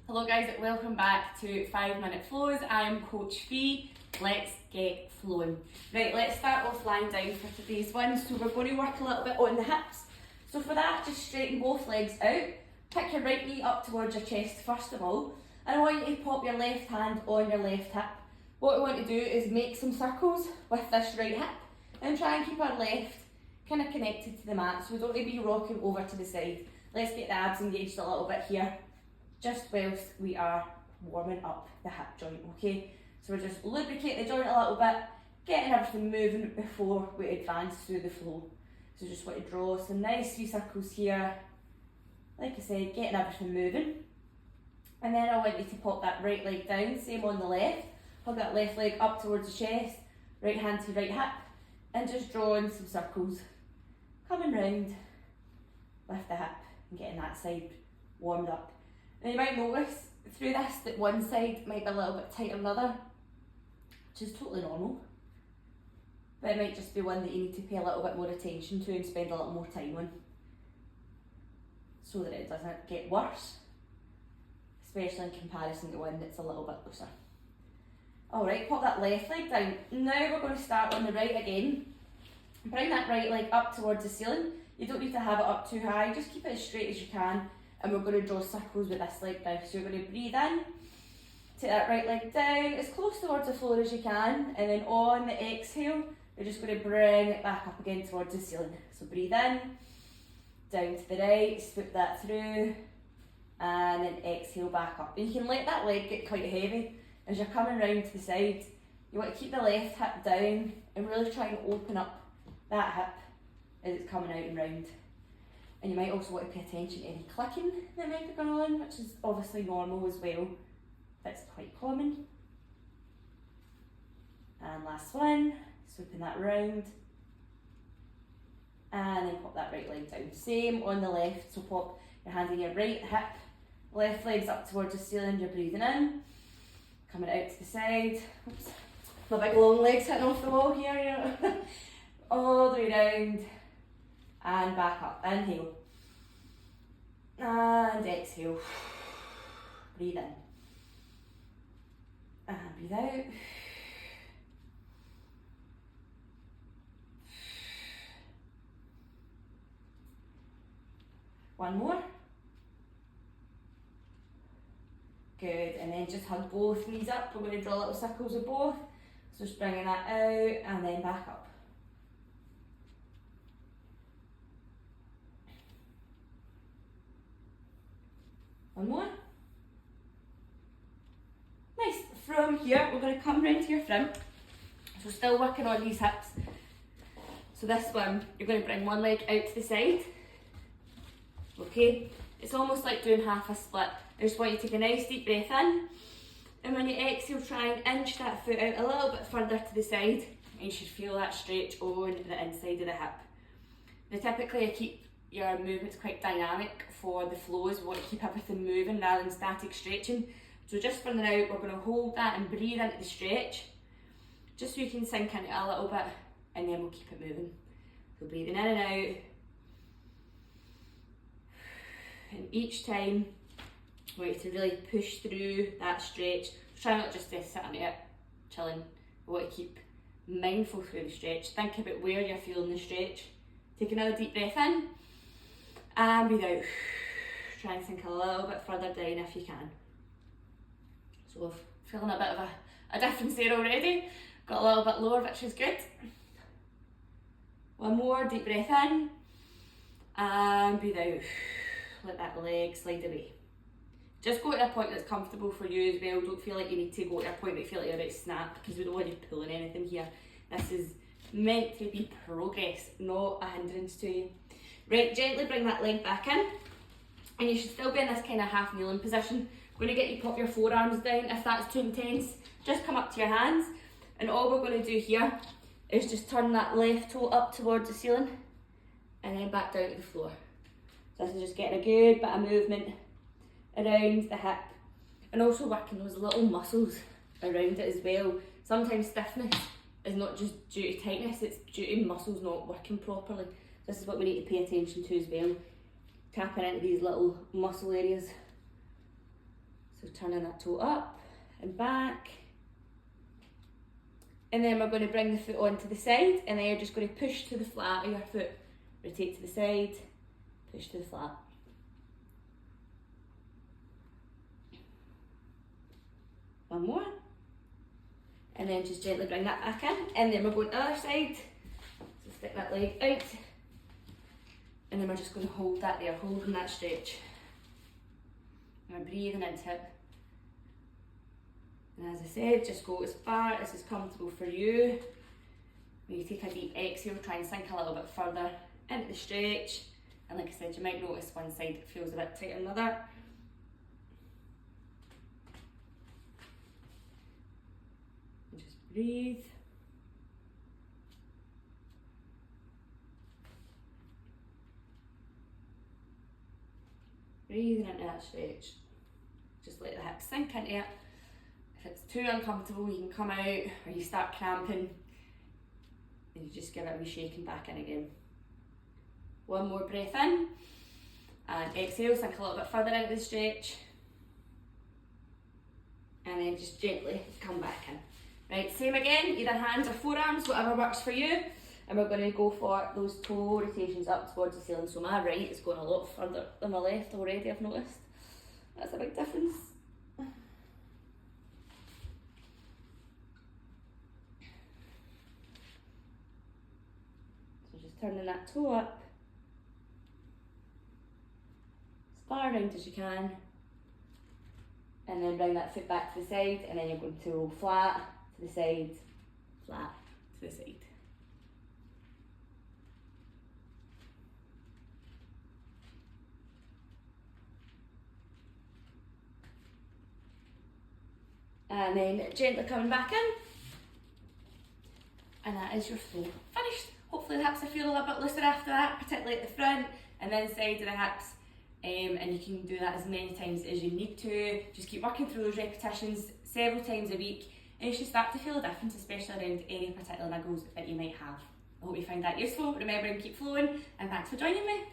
Hello guys, welcome back to 5 Minute Flows. I am Coach Fee. Let's get flowing. Right, let's start off lying down for today's one. So we're going to work a little bit on the hips. So for that, just straighten both legs out. Pick your right knee up towards your chest first of all. And I want you to pop your left hand on your left hip. What I want to do is make some circles with this right hip and try and keep our left kind of connected to the mat. So we don't need to be rocking over to the side. Let's get the abs engaged a little bit here, just whilst we are warming up the hip joint, okay? So we're just lubricating the joint a little bit, getting everything moving before we advance through the flow. So just want to draw some nice wee circles here. Like I said, getting everything moving. And then I want you to pop that right leg down, same on the left. Hug that left leg up towards the chest, right hand to right hip, and just drawing some circles. Coming round with the hip and getting that side warmed up. Now you might notice through this that one side might be a little bit tighter than the other, which is totally normal. But it might just be one that you need to pay a little bit more attention to and spend a little more time on, so that it doesn't get worse, especially in comparison to one that's a little bit looser. Alright, pop that left leg down. Now we're going to start on the right again. Bring that right leg up towards the ceiling. You don't need to have it up too high, just keep it as straight as you can. And we're going to draw circles with this leg now. So you're going to breathe in, take that right leg down as close towards the floor as you can, and then on the exhale, you're just going to bring it back up again towards the ceiling. So breathe in, down to the right, swoop that through, and then exhale back up. And you can let that leg get quite heavy as you're coming round to the side. You want to keep the left hip down and really try and open up that hip as it's coming out and round. And you might also want to pay attention to any clicking that might be going on, which is obviously normal as well. That's quite common. And last one, swooping that round. And then pop that right leg down. Same on the left, so pop your hand in your right hip, left leg's up towards the ceiling, you're breathing in, coming out to the side. Oops. My big long legs hitting off the wall here, you know. All the way round. And back up, inhale, and exhale, breathe in, and breathe out, one more, good, and then just hug both knees up. We're going to draw little circles with both, so just bringing that out and then back up. One more. Nice. From here, we're going to come round to your front. So still working on these hips. So this one, you're going to bring one leg out to the side. Okay. It's almost like doing half a split. I just want you to take a nice deep breath in. And when you exhale, try and inch that foot out a little bit further to the side. And you should feel that stretch on the inside of the hip. Now typically I keep your movements quite dynamic for the flows. We want to keep everything moving rather than static stretching. So just for now, we're going to hold that and breathe into the stretch, just so you can sink into it a little bit, and then we'll keep it moving. So breathing in and out. And each time, we want you to really push through that stretch. Try not just to sit on it, chilling. We want to keep mindful through the stretch. Think about where you're feeling the stretch. Take another deep breath in. And breathe out. Try and sink a little bit further down if you can. So we're feeling a bit of a difference there already. Got a little bit lower, which is good. One more deep breath in. And breathe out. Let that leg slide away. Just go to a point that's comfortable for you as well. Don't feel like you need to go to a point that you feel like you're about to snap, because we don't want you pulling anything here. This is meant to be progress, not a hindrance to you. Right, gently bring that leg back in, and you should still be in this kind of half kneeling position. I'm going to get you pop your forearms down. If that's too intense, just come up to your hands, and all we're going to do here is just turn that left toe up towards the ceiling and then back down to the floor. So this is just getting a good bit of movement around the hip, and also working those little muscles around it as well. Sometimes stiffness is not just due to tightness, it's due to muscles not working properly. This is what we need to pay attention to as well. Tapping into these little muscle areas. So turning that toe up and back. And then we're going to bring the foot onto the side, and then you're just going to push to the flat of your foot. Rotate to the side, push to the flat. One more. And then just gently bring that back in. And then we're going to the other side. So stick that leg out. And then we're just going to hold that there, holding that stretch. And we're breathing into it. And as I said, just go as far as is comfortable for you. When you take a deep exhale, try and sink a little bit further into the stretch. And like I said, you might notice one side feels a bit tighter than the other. And just breathe. Breathing into that stretch. Just let the hips sink into it. If it's too uncomfortable, you can come out, or you start cramping, and you just give it a wee shake and back in again. One more breath in, and exhale, sink a little bit further into the stretch, and then just gently come back in. Right, same again, either hands or forearms, whatever works for you, and we're going to go for those toe rotations up towards the ceiling. So my right is going a lot further than my left already, I've noticed. That's a big difference. Turning that toe up, as far round as you can, and then bring that foot back to the side, and then you're going to roll flat to the side, flat to the side. And then gently coming back in, and that is your flow finished. Hopefully the hips will feel a little bit looser after that, particularly at the front and then side of the hips. And you can do that as many times as you need to. Just keep working through those repetitions several times a week, and you should start to feel a difference, especially around any particular niggles that you might have. I hope you find that useful. Remember, and keep flowing, and thanks for joining me.